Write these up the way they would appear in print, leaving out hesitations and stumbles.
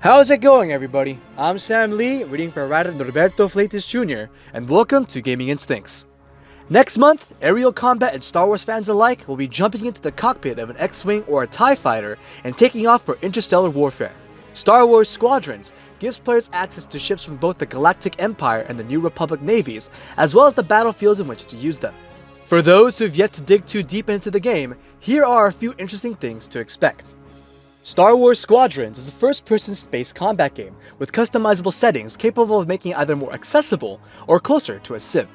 How's it going, everybody? I'm Sam Lee, reading for writer Norberto Fleites Jr., and welcome to Gaming Instincts. Next month, aerial combat and Star Wars fans alike will be jumping into the cockpit of an X-Wing or a TIE fighter and taking off for interstellar warfare. Star Wars Squadrons gives players access to ships from both the Galactic Empire and the New Republic navies, as well as the battlefields in which to use them. For those who've yet to dig too deep into the game, here are a few interesting things to expect. Star Wars Squadrons is a first-person space combat game with customizable settings capable of making it either more accessible or closer to a sim.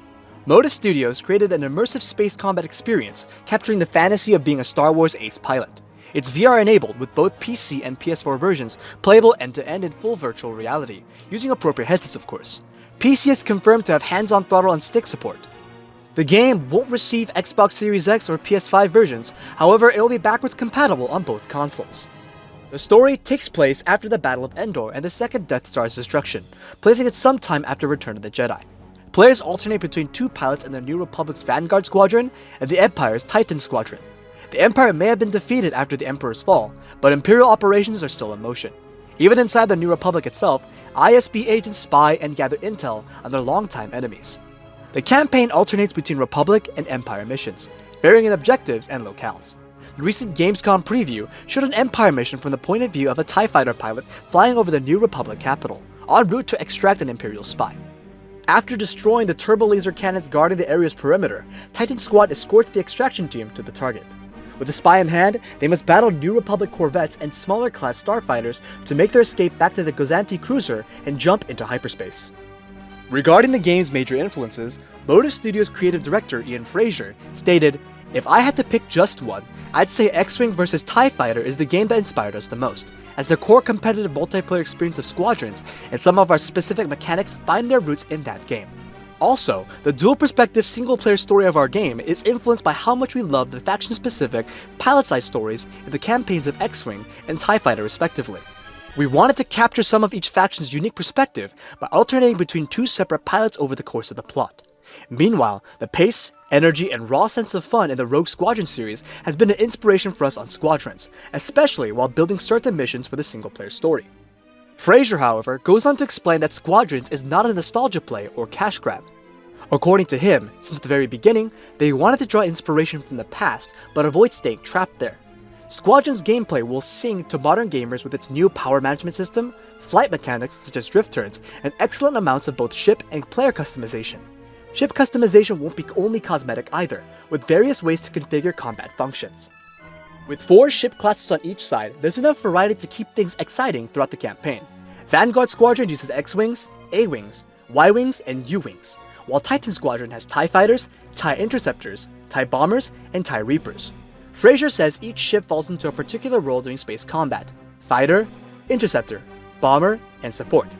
Motive Studios created an immersive space combat experience capturing the fantasy of being a Star Wars ace pilot. It's VR-enabled with both PC and PS4 versions playable end-to-end in full virtual reality, using appropriate headsets of course. PC is confirmed to have hands-on throttle and stick support. The game won't receive Xbox Series X or PS5 versions, however it will be backwards compatible on both consoles. The story takes place after the Battle of Endor and the second Death Star's destruction, placing it sometime after Return of the Jedi. Players alternate between two pilots in the New Republic's Vanguard Squadron and the Empire's Titan Squadron. The Empire may have been defeated after the Emperor's fall, but Imperial operations are still in motion. Even inside the New Republic itself, ISB agents spy and gather intel on their longtime enemies. The campaign alternates between Republic and Empire missions, varying in objectives and locales. The recent Gamescom preview showed an Empire mission from the point of view of a TIE fighter pilot flying over the New Republic capital, en route to extract an Imperial spy. After destroying the turbo laser cannons guarding the area's perimeter, Titan Squad escorts the extraction team to the target. With the spy in hand, they must battle New Republic corvettes and smaller class starfighters to make their escape back to the Gozanti cruiser and jump into hyperspace. Regarding the game's major influences, Motive Studios creative director Ian Fraser stated, "If I had to pick just one, I'd say X-Wing vs TIE Fighter is the game that inspired us the most, as the core competitive multiplayer experience of Squadrons and some of our specific mechanics find their roots in that game. Also, the dual-perspective single-player story of our game is influenced by how much we love the faction-specific, pilot-sized stories in the campaigns of X-Wing and TIE Fighter respectively. We wanted to capture some of each faction's unique perspective by alternating between two separate pilots over the course of the plot. Meanwhile, the pace, energy, and raw sense of fun in the Rogue Squadron series has been an inspiration for us on Squadrons, especially while building certain missions for the single-player story." Fraser, however, goes on to explain that Squadrons is not a nostalgia play or cash grab. According to him, since the very beginning, they wanted to draw inspiration from the past, but avoid staying trapped there. Squadron's gameplay will sing to modern gamers with its new power management system, flight mechanics such as drift turns, and excellent amounts of both ship and player customization. Ship customization won't be only cosmetic either, with various ways to configure combat functions. With 4 ship classes on each side, there's enough variety to keep things exciting throughout the campaign. Vanguard Squadron uses X-Wings, A-Wings, Y-Wings, and U-Wings, while Titan Squadron has TIE Fighters, TIE Interceptors, TIE Bombers, and TIE Reapers. Fraser says each ship falls into a particular role during space combat: Fighter, Interceptor, Bomber, and Support.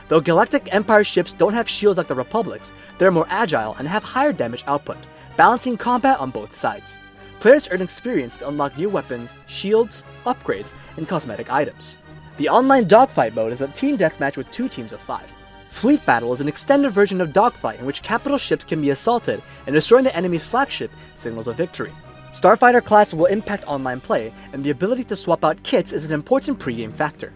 Though Galactic Empire ships don't have shields like the Republic's, they're more agile and have higher damage output, balancing combat on both sides. Players earn experience to unlock new weapons, shields, upgrades, and cosmetic items. The online dogfight mode is a team deathmatch with 2 teams of 5. Fleet Battle is an extended version of dogfight in which capital ships can be assaulted, and destroying the enemy's flagship signals a victory. Starfighter class will impact online play, and the ability to swap out kits is an important pre-game factor.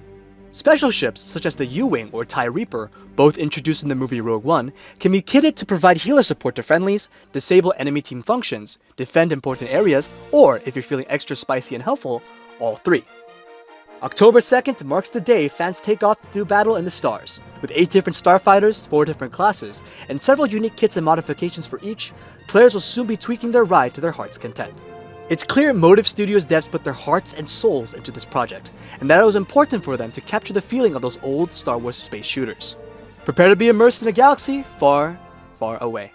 Special ships, such as the U-Wing or TIE Reaper, both introduced in the movie Rogue One, can be kitted to provide healer support to friendlies, disable enemy team functions, defend important areas, or, if you're feeling extra spicy and helpful, all 3. October 2nd marks the day fans take off to do battle in the stars. With 8 different starfighters, 4 different classes, and several unique kits and modifications for each, players will soon be tweaking their ride to their heart's content. It's clear Motive Studios devs put their hearts and souls into this project, and that it was important for them to capture the feeling of those old Star Wars space shooters. Prepare to be immersed in a galaxy far, far away.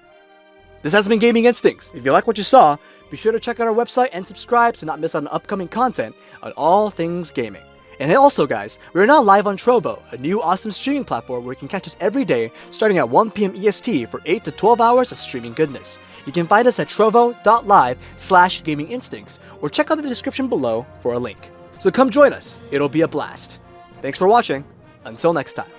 This has been Gaming Instincts. If you like what you saw, be sure to check out our website and subscribe to not miss out on upcoming content on all things gaming. And hey, also guys, we're now live on Trovo, a new awesome streaming platform where you can catch us every day starting at 1 PM EST for 8 to 12 hours of streaming goodness. You can find us at trovo.live/gaminginstincts or check out the description below for a link. So come join us, it'll be a blast. Thanks for watching, until next time.